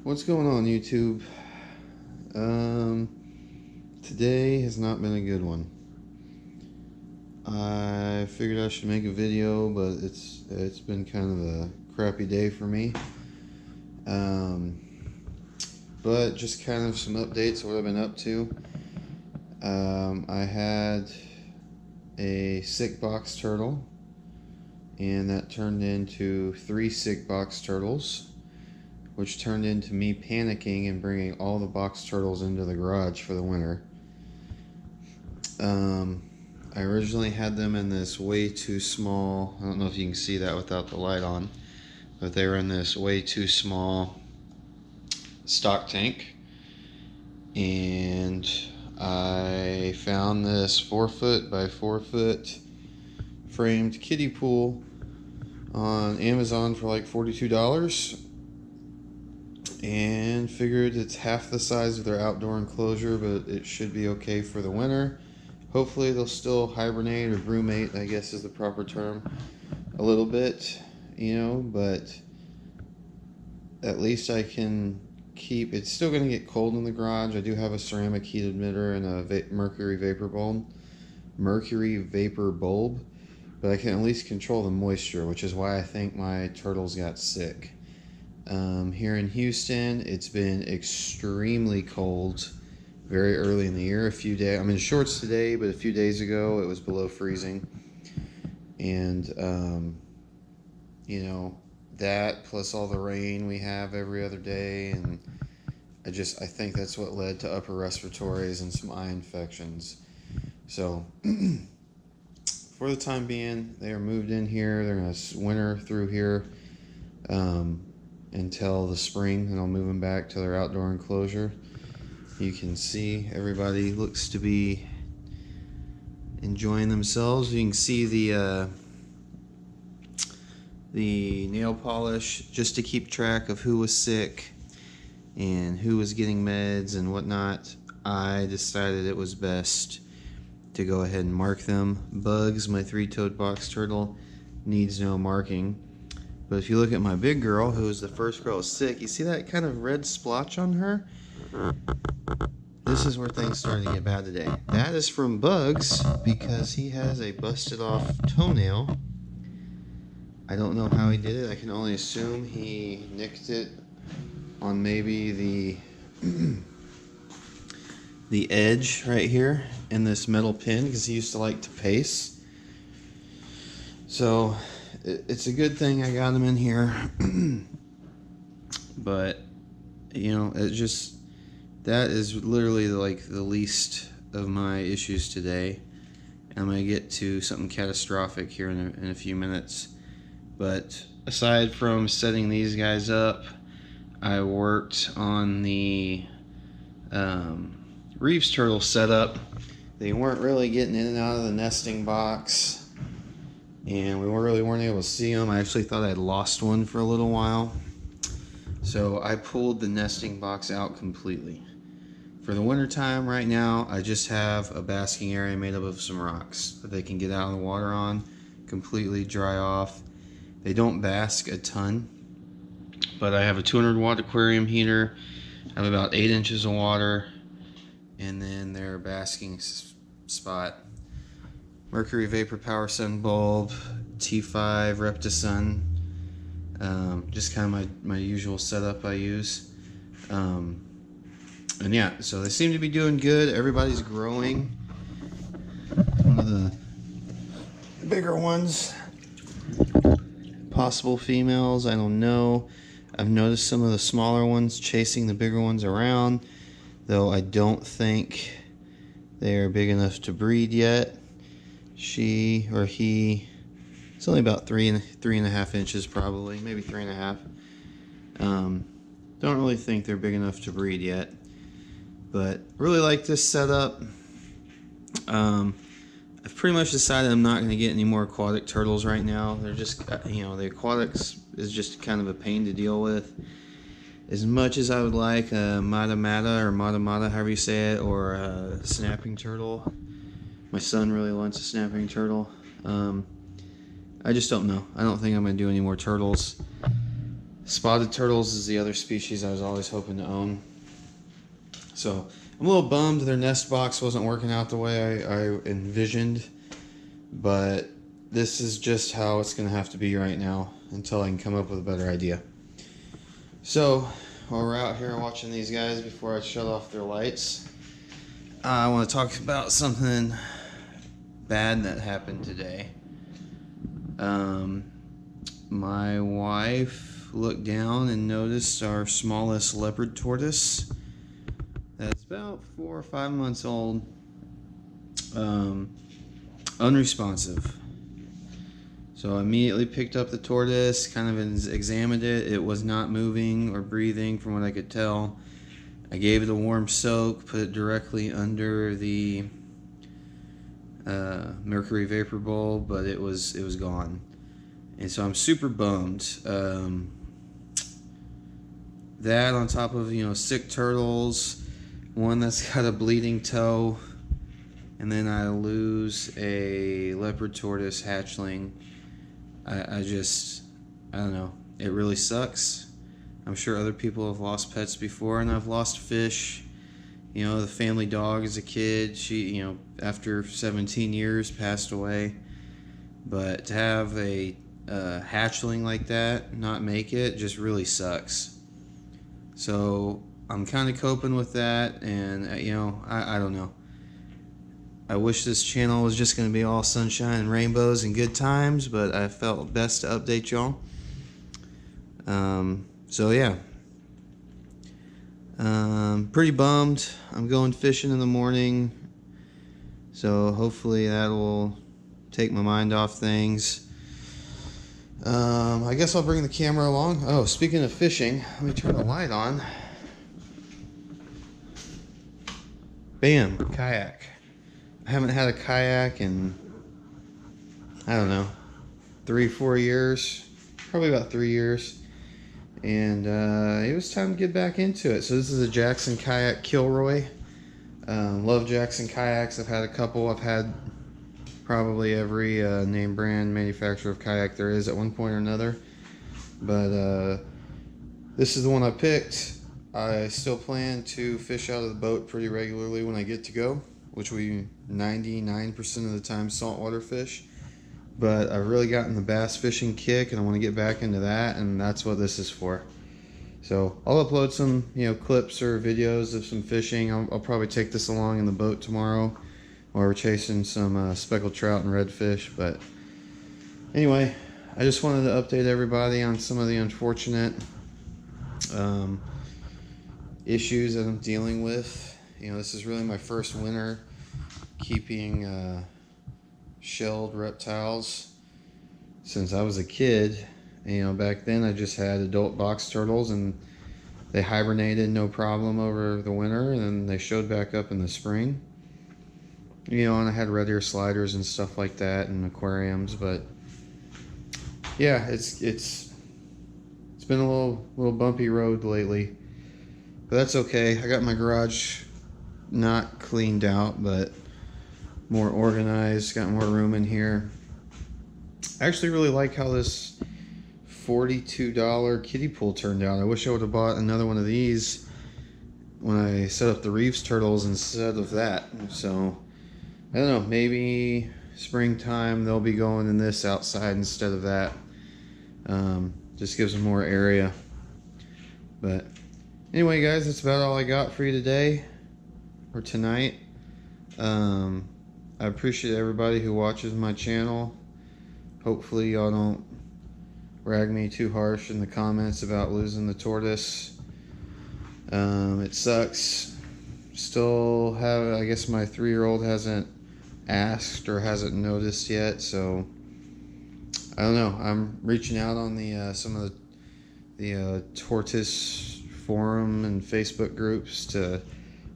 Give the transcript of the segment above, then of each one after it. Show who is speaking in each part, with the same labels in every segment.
Speaker 1: What's going on, YouTube? Today has not been a good one. I figured I should make a video, but it's been kind of a crappy day for me. But just kind of some updates of what I've been up to. I had a sick box turtle, and that turned into 3 sick box turtles, which turned into me panicking and bringing all the box turtles into the garage for the winter. I originally had them in this way too small, I don't know if you can see that without the light on, but they were in this way too small stock tank, and I found this 4-foot by 4-foot framed kiddie pool on Amazon for like $42, and figured it's half the size of their outdoor enclosure, but it should be okay for the winter. Hopefully they'll still hibernate or brumate, I guess is the proper term, a little bit, you know, but at least I can keep, it's still going to get cold in the garage. I do have a ceramic heat emitter and a mercury vapor bulb, but I can at least control the moisture, which is why I think my turtles got sick. Here in Houston, it's been extremely cold very early in the year. I'm in shorts today, but a few days ago it was below freezing. And you know, that plus all the rain we have every other day, and I think that's what led to upper respiratories and some eye infections. So for the time being, they are moved in here. They're going to winter through here until the spring, and I'll move them back to their outdoor enclosure. You can see everybody looks to be enjoying themselves. You can see the nail polish, just to keep track of who was sick and who was getting meds and whatnot. I decided it was best to go ahead and mark them. Bugs, my 3-toed box turtle, needs no marking. But if you look at my big girl, who was the first girl sick, you see that kind of red splotch on her? This is where things started to get bad today. That is from Bugs, because he has a busted off toenail. I don't know how he did it. I can only assume he nicked it on maybe the edge right here in this metal pin, because he used to like to pace. So it's a good thing I got him in here. But you know, that is literally like the least of my issues today. I'm going to get to something catastrophic here in a few minutes. But aside from setting these guys up, I worked on the Reeves turtle setup. They weren't really getting in and out of the nesting box, and we weren't able to see them. I actually thought I'd lost one for a little while. So I pulled the nesting box out completely. For the winter time right now, I just have a basking area made up of some rocks that they can get out of the water on, completely dry off. They don't bask a ton, but I have a 200-watt aquarium heater. I have about 8 inches of water, and then their basking spot. Mercury Vapor Power Sun bulb, T5 Reptisun. Just kind of my usual setup I use. And yeah, so they seem to be doing good. Everybody's growing. One of the bigger ones, possible females, I don't know. I've noticed some of the smaller ones chasing the bigger ones around, though I don't think they are big enough to breed yet. She or he, it's only about 3.5 inches probably, maybe 3.5. Don't really think they're big enough to breed yet, but really like this setup. I've pretty much decided I'm not going to get any more aquatic turtles right now. They're just, you know, the aquatics is just kind of a pain to deal with. As much as I would like a mata or mata, however you say it, or a snapping turtle. My son really wants a snapping turtle. I just don't know. I don't think I'm going to do any more turtles. Spotted turtles is the other species I was always hoping to own. So I'm a little bummed their nest box wasn't working out the way I envisioned, but this is just how it's going to have to be right now until I can come up with a better idea. So while we're out here watching these guys before I shut off their lights, I want to talk about something bad that happened today. My wife looked down and noticed our smallest leopard tortoise that's about 4 or 5 months old, unresponsive. So I immediately picked up the tortoise, kind of examined it. It was not moving or breathing from what I could tell. I gave it a warm soak, put it directly under the mercury vapor bowl, but it was gone. And so I'm super bummed. That on top of, sick turtles, one that's got a bleeding toe, and then I lose a leopard tortoise hatchling. I don't know. It really sucks. I'm sure other people have lost pets before, and I've lost fish. The family dog as a kid, she, after 17 years passed away. But to have a hatchling like that not make it just really sucks. So I'm kind of coping with that, and I don't know. I wish this channel was just going to be all sunshine and rainbows and good times, but I felt best to update y'all. So yeah, pretty bummed. I'm going fishing in the morning, so hopefully that will take my mind off things. I guess I'll bring the camera along. Oh, speaking of fishing, let me turn the light on. Bam, kayak. I haven't had a kayak in, I don't know, 3-4 years, probably about 3 years, and it was time to get back into it. So this is a Jackson Kayak Kilroy. Love Jackson kayaks. I've had a couple. I've had probably every name brand manufacturer of kayak there is at one point or another, but this is the one I picked. I still plan to fish out of the boat pretty regularly when I get to go, which we 99% of the time saltwater fish. But I've really gotten the bass fishing kick, and I want to get back into that, and that's what this is for. So I'll upload some clips or videos of some fishing. I'll probably take this along in the boat tomorrow while we're chasing some speckled trout and redfish. But anyway, I just wanted to update everybody on some of the unfortunate issues that I'm dealing with. This is really my first winter keeping shelled reptiles since I was a kid. Back then I just had adult box turtles, and they hibernated no problem over the winter, and then they showed back up in the spring. And I had red ear sliders and stuff like that, and aquariums. But yeah, it's been a little bumpy road lately, but that's okay. I got my garage not cleaned out, but more organized, got more room in here. I actually really like how this $42 kiddie pool turned out. I wish I would have bought another one of these when I set up the Reeves turtles instead of that. So I don't know, maybe springtime they'll be going in this outside instead of that. Just gives them more area. But anyway, guys, that's about all I got for you today or tonight. I appreciate everybody who watches my channel. Hopefully y'all don't rag me too harsh in the comments about losing the tortoise. It sucks. Still have, I guess my 3-year-old hasn't asked or hasn't noticed yet, so I don't know. I'm reaching out on the some of the tortoise forum and Facebook groups to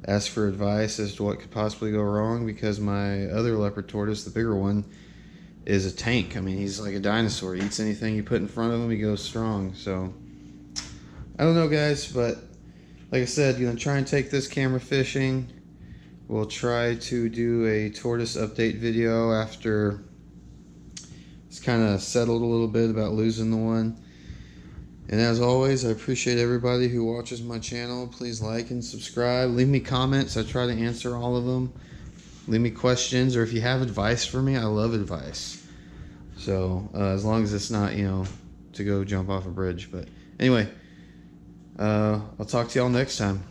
Speaker 1: ask for advice as to what could possibly go wrong, because my other leopard tortoise, the bigger one, is a tank. I mean, he's like a dinosaur. He eats anything you put in front of him, he goes strong. So I don't know, guys, but like I said, try and take this camera fishing. We'll try to do a tortoise update video after it's kind of settled a little bit about losing the one. And as always, I appreciate everybody who watches my channel. Please like and subscribe. Leave me comments. I try to answer all of them. Leave me questions, or if you have advice for me, I love advice. So as long as it's not, to go jump off a bridge. But anyway, I'll talk to y'all next time.